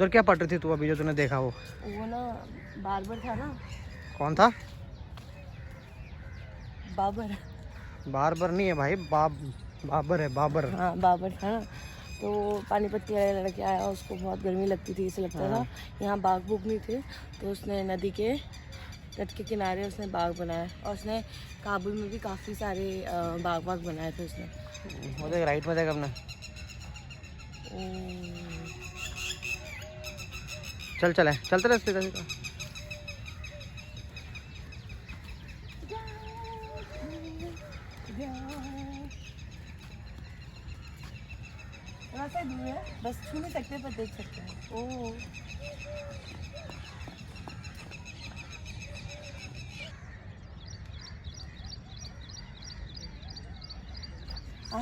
उधर क्या पढ़ रही थी तू अभी जो तूने देखा? वो ना बार्बर था ना। कौन था? बाबर। बार्बर नहीं है भाई, बाबर है, बाबर। हाँ बाबर था ना। तो पानीपत वाला लड़का आया, उसको बहुत गर्मी लगती थी, इसे लगता था यहाँ बाग बुग नहीं थे, तो उसने नदी के तट के किनारे उसने बाग बनाया। और उसने काबुल में भी काफ़ी सारे बाग बनाए थे उसने। वो देख राइट में देख अपने। चल चले चलते रहे सीधा सीधा। थोड़ा सा दूर है, बस छू नहीं सकते पर देख सकते हैं। ओह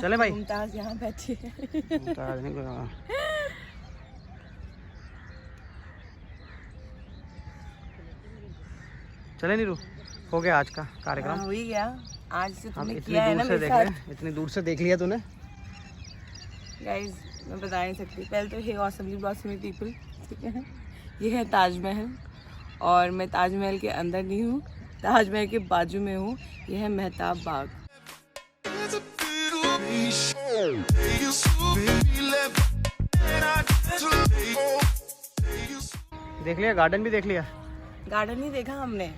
चले भाई। मुमताज यहाँ बैठी है। मुमताज नहीं कोई। चले नीरू, हो गया आज का कार्यक्रम। हो ही गया। आज से तुमने इतनी किया है ना दूर से मेरे देख साथ। इतनी दूर से देख लिया तूने। गाइस मैं बता नहीं सकती। पहले तो हे ऑसमली ब्लॉसमी पीपल, ठीक है। ये है ताजमहल, और मैं ताजमहल के अंदर नहीं हूँ, ताजमहल के बाजू में हूँ। ये है मेहताब बाग। देख लिया गार्डन भी देख लिया। गार्डन ही देखा हमने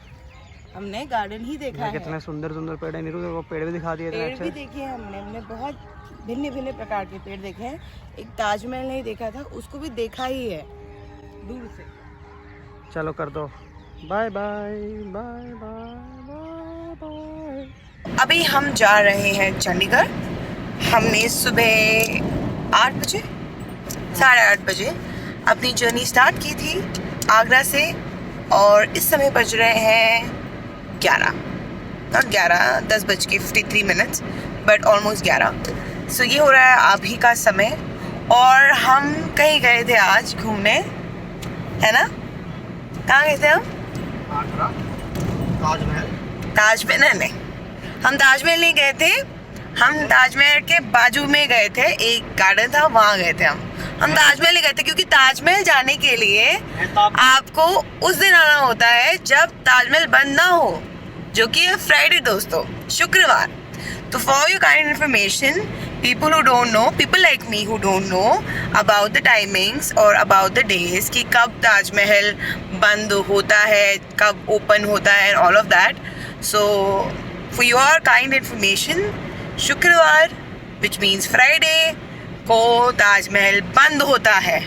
गार्डन ही देखा है। कितने सुंदर सुंदर पेड़ है नीरू, वो पेड़ भी दिखा दिए। पेड़ भी देखे हैं हमने बहुत भिन्न भिन्न प्रकार के पेड़ देखे हैं। एक ताजमहल नहीं देखा था, उसको भी देखा ही है दूर से। चलो कर दो bye bye bye bye bye. अभी हम जा रहे हैं चंडीगढ़। हमने सुबह 8 बजे 8:30 बजे अपनी जर्नी स्टार्ट की थी आगरा से, और इस समय बज रहे हैं 10:53, बट ऑलमोस्ट 11। सो ये हो रहा है अभी का समय। और हम कहीं गए थे आज घूमने, है ना? कहाँ गए थे हम? ताजमहल नहीं, हम ताजमहल नहीं गए थे। हम ताजमहल के बाजू में गए थे, एक गार्डन था, वहाँ गए थे हम ताजमहल नहीं गए थे, क्योंकि ताजमहल जाने के लिए आपको उस दिन आना होता है जब ताजमहल बंद ना हो, जो कि है फ्राइडे दोस्तों, शुक्रवार। तो for your kind information, people who don't know, people like me who don't know about the timings और about the days कि कब ताजमहल बंद होता है, कब ओपन होता है, and all of that. So for your kind information, शुक्रवार which means Friday को ताजमहल बंद होता है।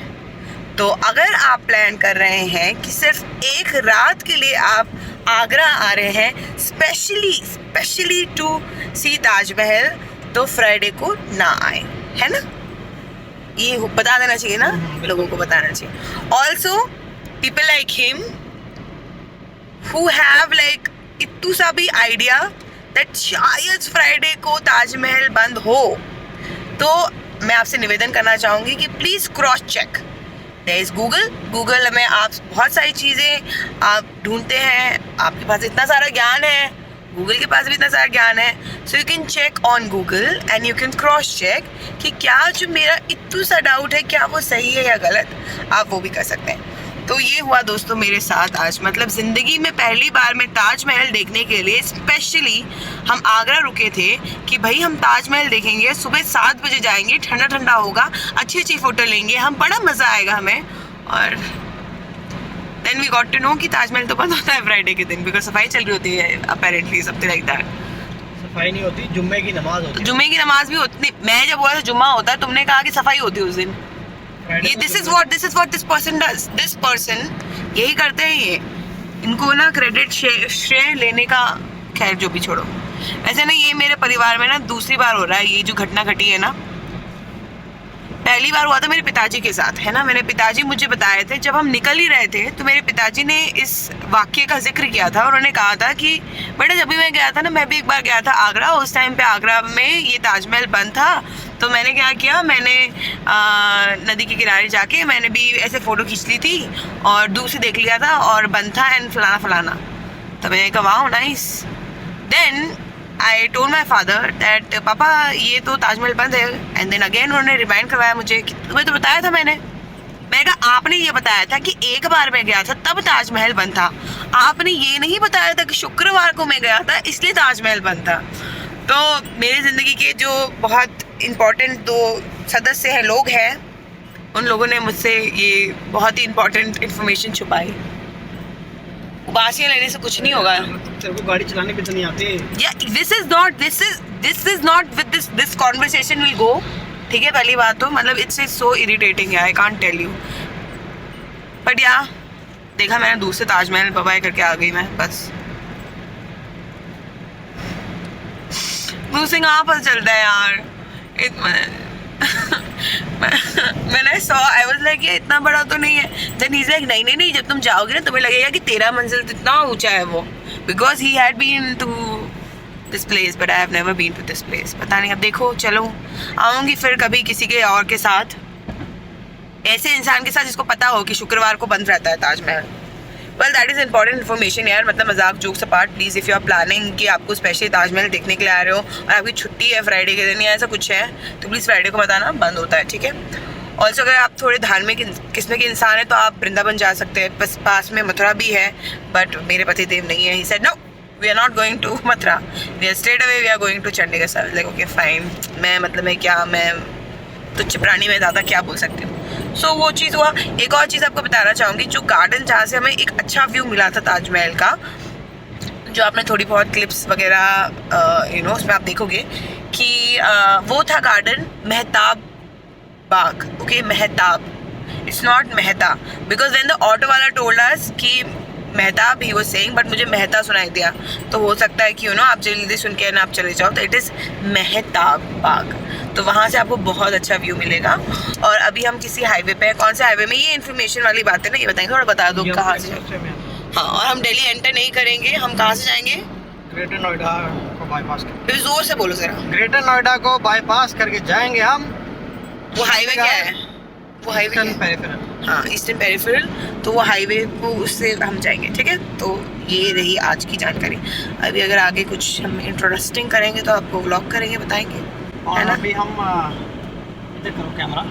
तो अगर आप प्लान कर रहे हैं कि सिर्फ एक रात के लिए आप आगरा आ रहे हैं स्पेशली टू सी ताजमहल, तो फ्राइडे को ना आए, है ना? ये बता देना चाहिए ना, लोगों को बताना चाहिए। Also people like him who have like इतू सा भी आइडिया दैट शायद फ्राइडे को ताजमहल बंद हो, तो मैं आपसे निवेदन करना चाहूँगी कि please cross check. There is Google में आप बहुत सारी चीज़ें आप ढूंढते हैं, आपके पास इतना सारा ज्ञान है, गूगल के पास भी इतना सारा ज्ञान है। So you can check on Google and you can cross check कि क्या जो मेरा इतना सा डाउट है क्या वो सही है या गलत, आप वो भी कर सकते हैं। तो ये हुआ दोस्तों मेरे साथ आज, मतलब ज़िंदगी में पहली बार मैं ताजमहल देखने के लिए स्पेशली हम आगरा रुके थे कि भाई हम ताजमहल देखेंगे, सुबह 7 बजे जाएंगे, ठंडा ठंडा होगा, अच्छी अच्छी फ़ोटो लेंगे हम, बड़ा मज़ा आएगा हमें। और then we got to know कि ताजमहल तो बंद होता है फ्राइडे के दिन, बिकॉज सफाई चल रही होती है अपेरेंटली, समथिंग लाइक दैट। सफाई नहीं होती, जुम्मे की नमाज होती है। जुम्मे की नमाज भी होती, मैं जब बोला था जुम्मा होता है, तुमने कहा कि सफाई होती है उस दिन। ये this is what this person does, this person यही करते हैं ये, इनको ना क्रेडिट श्रेय लेने का, खैर जो भी छोड़ो। ऐसे ना ये मेरे परिवार में ना दूसरी बार हो रहा है ये जो घटना घटी है ना। पहली बार हुआ था मेरे पिताजी के साथ, है ना। मेरे पिताजी मुझे बताए थे, जब हम निकल ही रहे थे तो मेरे पिताजी ने इस वाक्य का जिक्र किया था। उन्होंने कहा था कि बेटा जब भी मैं गया था ना, मैं भी एक बार गया था आगरा, उस टाइम पे आगरा में ये ताजमहल बंद था, तो मैंने क्या किया, मैंने नदी के किनारे जाके मैंने भी ऐसे फ़ोटो खींच ली थी और दूर से देख लिया था और बंद था एंड फलाना फलाना। तो मैंने कहा वाह nice. Then I told my father that पापा ये तो ताजमहल बंद है, एंड देन अगेन उन्होंने रिमाइंड करवाया मुझे कि तुम्हें तो बताया था मैंने मैंने कहा आपने ये बताया था कि एक बार मैं गया था तब ताजमहल बंद था, आपने ये नहीं बताया था कि शुक्रवार को मैं गया था इसलिए ताजमहल बंद था। तो मेरी ज़िंदगी के जो बहुत इम्पोर्टेंट 2 सदस्य हैं, लोग हैं, उन लोगों ने मुझसे ये बहुत ही इम्पोर्टेंट इन्फॉर्मेशन छुपाई। उबासियाँ लेने से कुछ नहीं होगा। तेरे को गाड़ी चलाने भी तो नहीं आती। Yeah this is not with this conversation will go, ठीक है। पहली बात तो मतलब it's is so irritating, I can't tell you. But yeah देखा मैंने दूर से ताजमहल बाय करके आ गई मैं, बस दूसरे कहाँ पता चलता है यार। मैंने सॉ आई वाज लाइक ये इतना बड़ा तो नहीं है। देन ही इज लाइक नहीं, जब तुम जाओगे ना तुम्हें लगेगा कि 13 मंजिल इतना ऊंचा है वो, because he had been to this place but I have never been to this place. पता नहीं, अब देखो, चलो आऊँगी फिर कभी किसी के और के साथ, ऐसे इंसान के साथ जिसको पता हो कि शुक्रवार को बंद रहता है Taj Mahal. Well that is important information यार। मतलब मजाक jokes apart, please if you are planning कि आपको स्पेशली ताजमहल देखने के लिए आ रहे हो और आपकी छुट्टी है फ्राइडे के दिन या ऐसा कुछ है, तो प्लीज़ फ्राइडे को बताना, बंद होता है, ठीक है। ऑल्सो अगर आप थोड़े धार्मिक किस्म के इंसान हैं तो आप वृंदावन जा सकते हैं, बस पास में मथुरा भी है, बट मेरे पति देव नहीं है। He said no, we are not going to Mathura, we are straight away we are going to Chandigarh. Sir like okay fine, मैं मतलब मैं क्या, मैं तुच्छ प्राणी में ज़्यादा क्या बोल सकती हूँ। सो वो चीज़ हुआ। एक और चीज़ आपको बताना चाहूँगी, जो गार्डन जहाँ से हमें एक अच्छा व्यू मिला था ताजमहल का, जो आपने थोड़ी बहुत क्लिप्स वगैरह यू नो उसमें आप देखोगे कि वो था garden Mehtab Bagh. Okay, Mehtab, it's not Mehta, because when the auto वाला टोल्ड अस कि Mehtab he was saying, but मुझे मेहता सुनाई दिया, तो हो सकता है कि यू नो आप जल्दी सुन के ना आप चले जाओ, तो इट इज़ मेहताब बाग। तो वहाँ से आपको बहुत अच्छा व्यू मिलेगा। और अभी हम किसी हाईवे पे हैं, कौन से हाईवे में, ये इन्फॉर्मेशन वाली बात है ना, ये बताएंगे, थोड़ा बता दो कहाँ से। हाँ, और हम दिल्ली एंटर नहीं करेंगे, हम कहाँ से जाएंगे? ग्रेटर नोएडा को बाईपास करके। जोर से बोलो जरा। ग्रेटर नोएडा को बाईपास करके जाएंगे हम। वो हाईवे क्या है? वो हाईवे पेरिफेरल, हाँ ईस्टर्न पेरिफेरल, तो वो हाईवे को उससे हम जाएंगे, ठीक है। तो ये रही आज की जानकारी। अभी अगर आगे कुछ हम इंटरेस्टिंग करेंगे तो आपको व्लॉग करेंगे, बताएंगे, और है ना। अभी हम इधर करो कैमरा,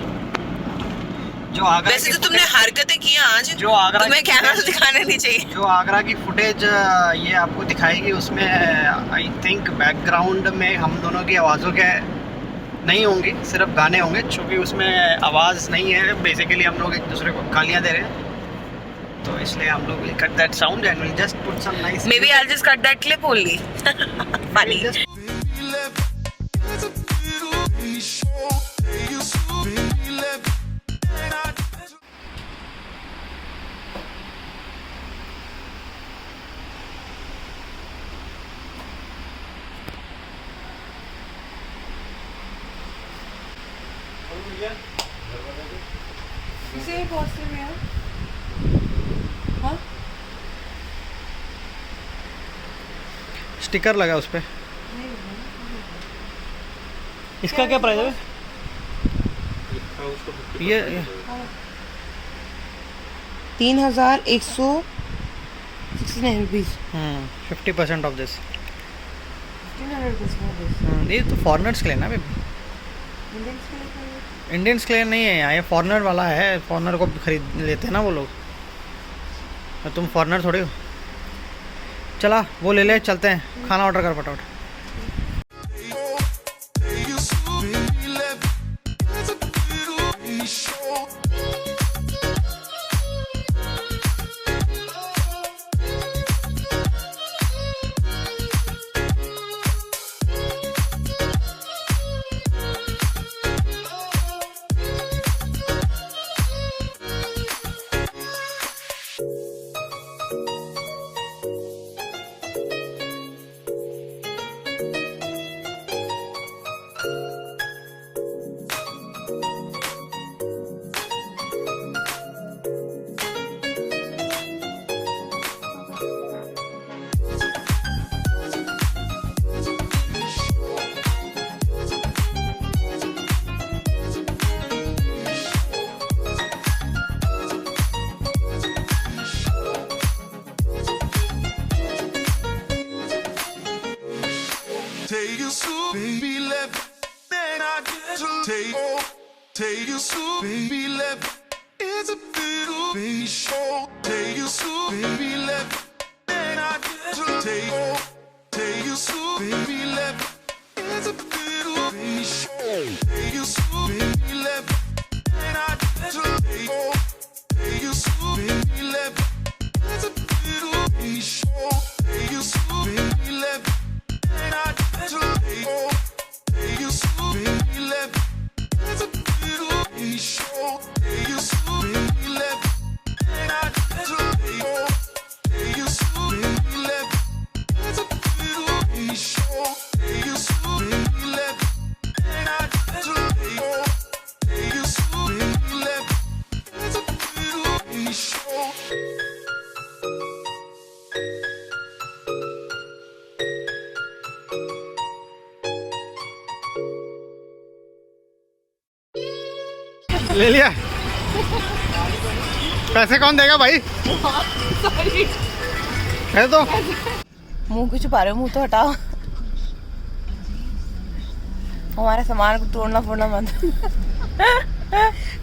जो आगरा वैसे तो तुमने हरकतें की आज, जो आगरा तुम्हें कैमरा दिखाने नहीं चाहिए। जो आगरा की फुटेज ये आपको दिखाएगी, उसमें आई थिंक बैकग्राउंड में हम दोनों की आवाज़ों के नहीं होंगी, सिर्फ गाने होंगे, क्योंकि उसमें आवाज़ नहीं है। बेसिकली हम लोग एक दूसरे को गालियाँ दे रहे हैं, तो इसलिए हम लोग will cut that sound and will just put some nice, maybe I will just cut that clip only. Funny. इसे पोस्टर में हाँ स्टिकर लगा उस पे। इसका क्या प्राइस है? ये 3,169 रुपीज़। 50% of this. ये तो फॉरेनर्स के लिए ना, इंडियंस के लिए नहीं है यहाँ, ये फॉरेनर वाला है, फॉरेनर को खरीद लेते हैं ना वो लोग, तुम फॉरेनर थोड़ी हो। चला वो ले ले, चलते हैं, खाना ऑर्डर कर फटाफट। Take you so, baby, let then I get to take you so, baby, let It's a little baby show. Take you so, baby, let me. And I get to take you so, baby, let me. It's a little baby show. Take you so, baby, let me. And I get to take you so, baby, let me. It's a little baby show. Take you so, baby, let me. And I get to take you so, baby, let me. It's a little baby show. Take you so, baby, let me. And I get to take you so, baby, let me. It's a little baby show. Take you so, baby, let me. And I get to take you so, baby, let me. It's a little baby show. ले लिया। पैसे कौन देगा भाई? है तो मुंह क्यों छुपा रहे हो? मुंह तो हटाओ। हमारे सामान को तोड़ना फोड़ना मत।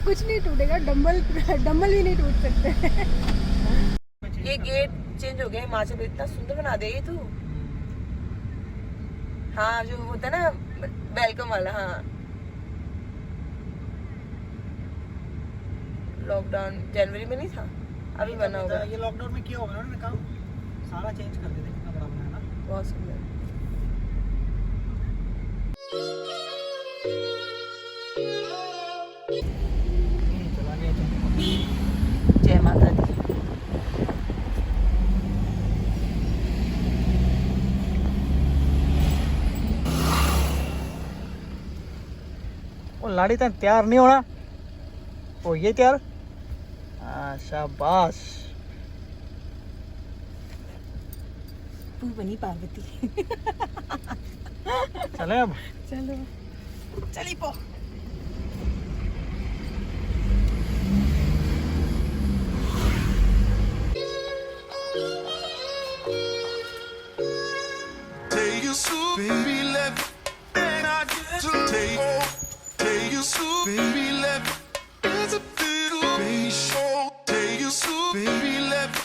कुछ नहीं टूटेगा, डंबल डंबल भी नहीं टूट सकते। ये गेट चेंज हो गया हिमाचल में, इतना सुंदर बना दे ये तू। हाँ जो होता है ना वेलकम वाला। हाँ लॉकडाउन जनवरी में नहीं था, अभी बना होगा। ये लॉकडाउन में किया होगा ना काम, सारा चेंज कर देते, कितना बड़ा बनाया ना। बहुत सुंदर। चला गया। जय माता दी। वो लाड़ी तक तैयार नहीं होना, वो ये तैयार। शाबाश। तू बनी पार्वती। चले अब। चलो चली पो। Take you so, baby, let me. And I get to take you so, baby, let me. It's a little baby show. Take you so, baby, let me.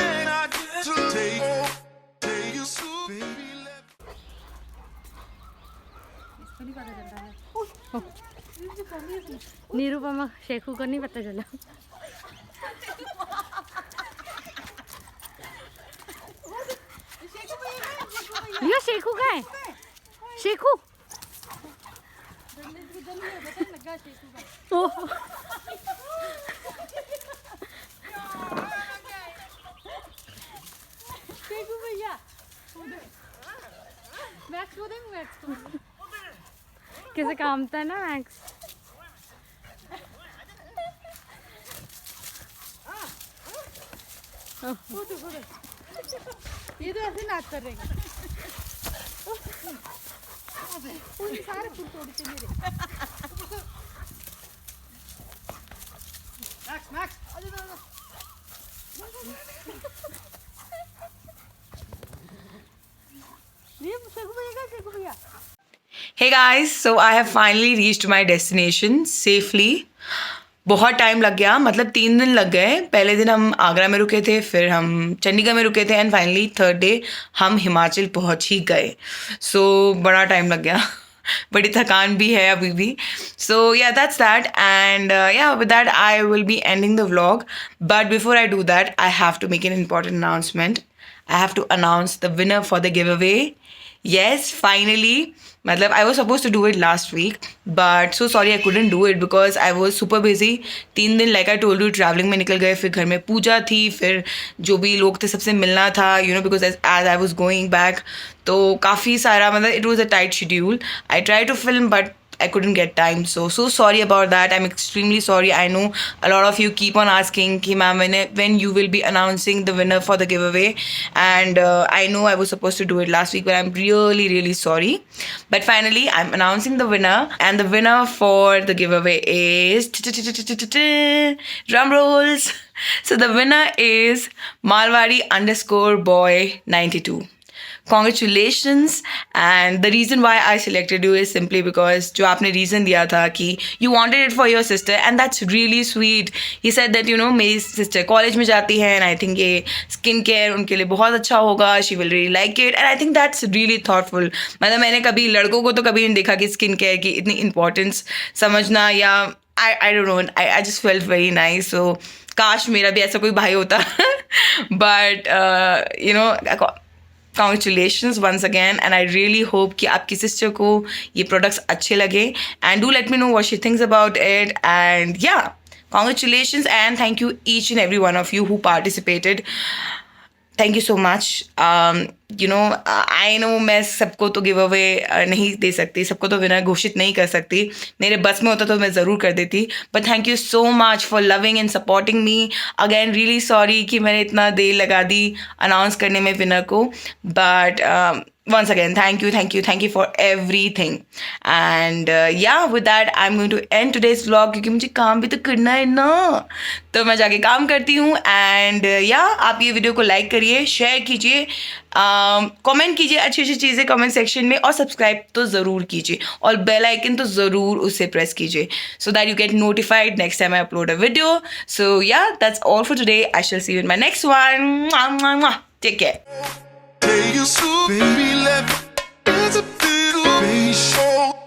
And I get to take you so, baby, let me. Nirupama Shekhu को नहीं पता चला। ये शेखू का है, शेखू। ओह शेखू भैया, max को देंगे, मैक्स को कैसे काम था ना मैक्स। ये तो ऐसे नाच कर रहे हैं। सारे फूल तोड़ते मेरे। मैक्स मैक्स ये शेखू भैया का, शेखू भैया। Hey guys, so I have finally reached my destination safely. बहुत टाइम लग गया, मतलब 3 दिन लग गए। पहले दिन हम आगरा में रुके थे, फिर हम चंडीगढ़ में रुके थे एंड फाइनली थर्ड डे हम हिमाचल पहुंच ही गए। सो बड़ा टाइम लग गया। बड़ी थकान भी है अभी भी। So yeah that's that and yeah with that I will be ending the vlog, but before I do that I have to make an important announcement. I have to announce the winner for the giveaway. Yes, finally. मतलब I was supposed to do it last week, but so sorry I couldn't do it because I was super busy. 3 दिन like I told you traveling में निकल गए, फिर घर में पूजा थी, फिर जो भी लोग थे सबसे मिलना था, you know, because as I was going back, तो काफ़ी सारा मतलब it was a tight schedule. I tried to film but I couldn't get time, so sorry about that. I'm extremely sorry. I know a lot of you keep on asking कि ma'am when you will be announcing the winner for the giveaway, and I know I was supposed to do it last week, but I'm really sorry. But finally I'm announcing the winner, and the winner for the giveaway is drum rolls. So the winner is Malwari_boy92. Congratulations. And the reason why I selected you is simply because जो आपने reason दिया था कि you wanted it for your sister, and that's really sweet. He said that मेरी sister college में जाती है and I think ये skin care उनके लिए बहुत अच्छा होगा. She will really like it, and I think that's really thoughtful. मतलब मैंने कभी लड़कों को तो कभी नहीं देखा कि skin care की इतनी importance समझना, या I don't know, I just felt very nice. So काश मेरा भी ऐसा कोई भाई होता. But congratulations once again, and I really hope कि आपकी sister को ये products अच्छे लगे, and do let me know what she thinks about it. And yeah, congratulations and thank you each and every one of you who participated. Thank you so much. I know मैं सबको तो give away नहीं दे सकती, सबको तो winner घोषित नहीं कर सकती. मेरे बस में होता तो मैं ज़रूर कर देती. But thank you so much for loving and supporting me. Again really sorry कि मैंने इतना देर लगा दी अनाउंस करने में विनर को. But once again, thank you for everything. And yeah, with that I'm going to end today's vlog क्योंकि मुझे काम भी तो करना है ना, तो मैं जाके काम करती हूँ. एंड आप ये वीडियो को लाइक करिए, शेयर कीजिए, कमेंट कीजिए अच्छी अच्छी चीज़ें कमेंट सेक्शन में, और सब्सक्राइब तो ज़रूर कीजिए, और बेल आइकन तो ज़रूर उसे प्रेस कीजिए so that you get notified next time I upload a video. So yeah, that's all for today. I shall see you in my next one. Mwah, mwah, mwah. Take care. Tell you so, baby, let me. It's a little baby show.